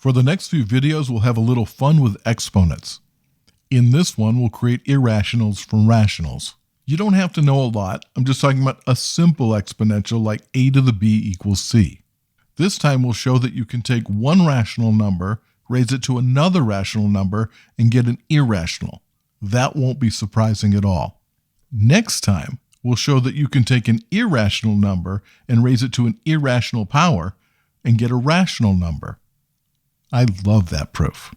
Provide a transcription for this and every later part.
For the next few videos, we'll have a little fun with exponents. In this one, we'll create irrationals from rationals. You don't have to know a lot. I'm just talking about a simple exponential like a to the b equals c. This time we'll show that you can take one rational number, raise it to another rational number, and get an irrational. That won't be surprising at all. Next time, we'll show that you can take an irrational number and raise it to an irrational power and get a rational number. I love that proof.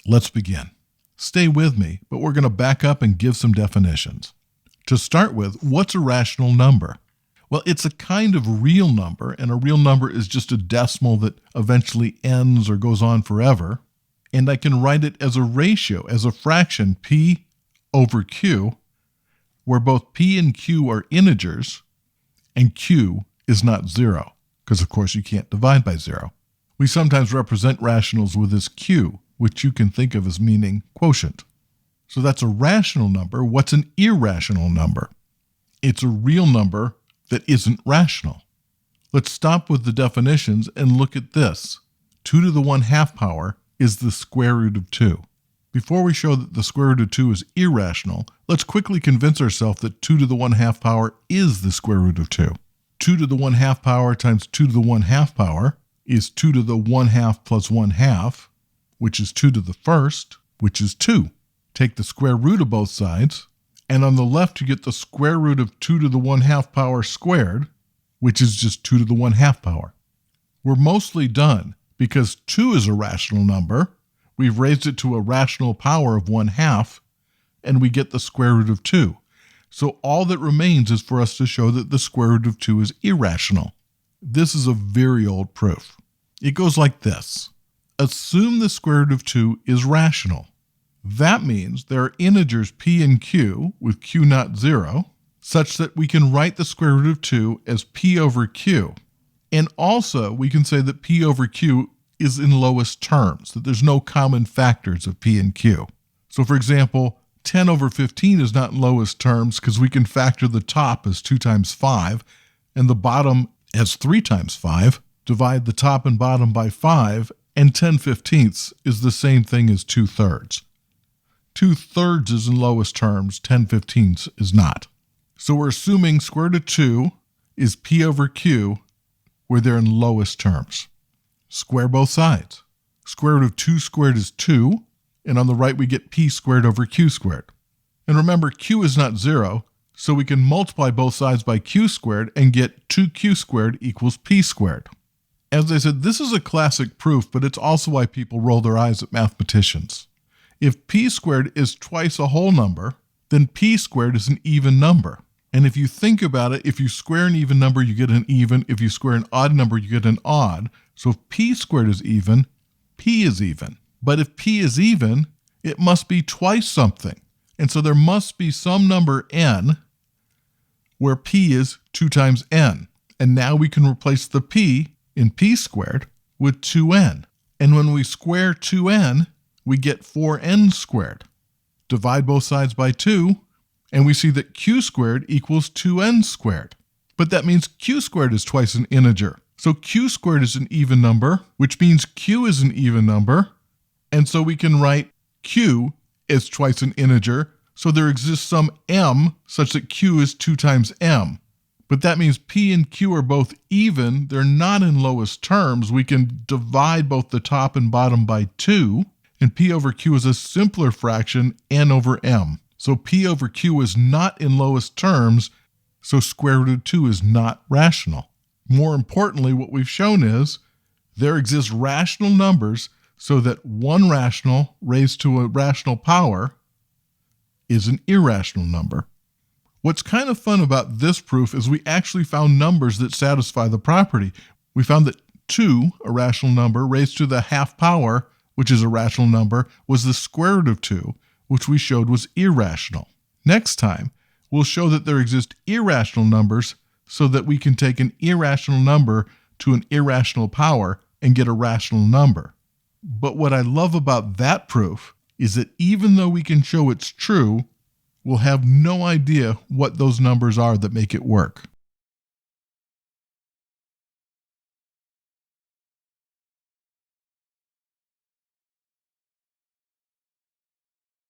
Let's begin. Stay with me, but we're going to back up and give some definitions. To start with, what's a rational number? Well, it's a kind of real number, and a real number is just a decimal that eventually ends or goes on forever. And I can write it as a ratio, as a fraction, p over q, where both p and q are integers, and q is not 0, because of course you can't divide by 0. We sometimes represent rationals with this q, which you can think of as meaning quotient. So that's a rational number. What's an irrational number? It's a real number that isn't rational. Let's stop with the definitions and look at this. 2 to the 1/2 power is the square root of 2. Before we show that the square root of 2 is irrational, let's quickly convince ourselves that 2 to the 1/2 power is the square root of 2. 2 to the 1/2 power times 2 to the 1/2 power is 2 to the 1/2 plus 1/2, which is 2 to the first, which is 2. Take the square root of both sides, and on the left you get the square root of 2 to the 1/2 power squared, which is just 2 to the 1/2 power. We're mostly done because 2 is a rational number. We've raised it to a rational power of 1/2, and we get the square root of 2. So all that remains is for us to show that the square root of 2 is irrational. This is a very old proof. It goes like this. Assume the square root of 2 is rational. That means there are integers p and q, with q not 0, such that we can write the square root of 2 as p over q. And also, we can say that p over q is in lowest terms, that there's no common factors of p and q. So for example, 10 over 15 is not in lowest terms because we can factor the top as 2 times 5 and the bottom as 3 times 5, divide the top and bottom by 5, and 10/15 is the same thing as 2/3. 2/3 is in lowest terms, 10/15 is not. So we're assuming square root of 2 is p over q, where they're in lowest terms. Square both sides. Square root of 2 squared is 2, and on the right we get p squared over q squared. And remember, q is not 0, so we can multiply both sides by q squared and get 2q squared equals p squared. As I said, this is a classic proof, but it's also why people roll their eyes at mathematicians. If p squared is twice a whole number, then p squared is an even number. And if you think about it, if you square an even number, you get an even. If you square an odd number, you get an odd. So if p squared is even, p is even. But if p is even, it must be twice something. And so there must be some number n where p is 2 times n. And now we can replace the p in p squared with 2n. And when we square 2n, we get 4n squared. Divide both sides by 2, and we see that q squared equals 2n squared. But that means q squared is twice an integer. So q squared is an even number, which means q is an even number. And so we can write q as twice an integer. So there exists some m such that q is 2 times m. But that means p and q are both even. They're not in lowest terms. We can divide both the top and bottom by 2. And p over q is a simpler fraction, n over m. So p over q is not in lowest terms, so square root of 2 is not rational. More importantly, what we've shown is there exist rational numbers so that one rational raised to a rational power is an irrational number. What's kind of fun about this proof is we actually found numbers that satisfy the property. We found that 2, a rational number, raised to the half power, which is a rational number, was the square root of 2, which we showed was irrational. Next time, we'll show that there exist irrational numbers so that we can take an irrational number to an irrational power and get a rational number. But what I love about that proof is that even though we can show it's true, we'll have no idea what those numbers are that make it work.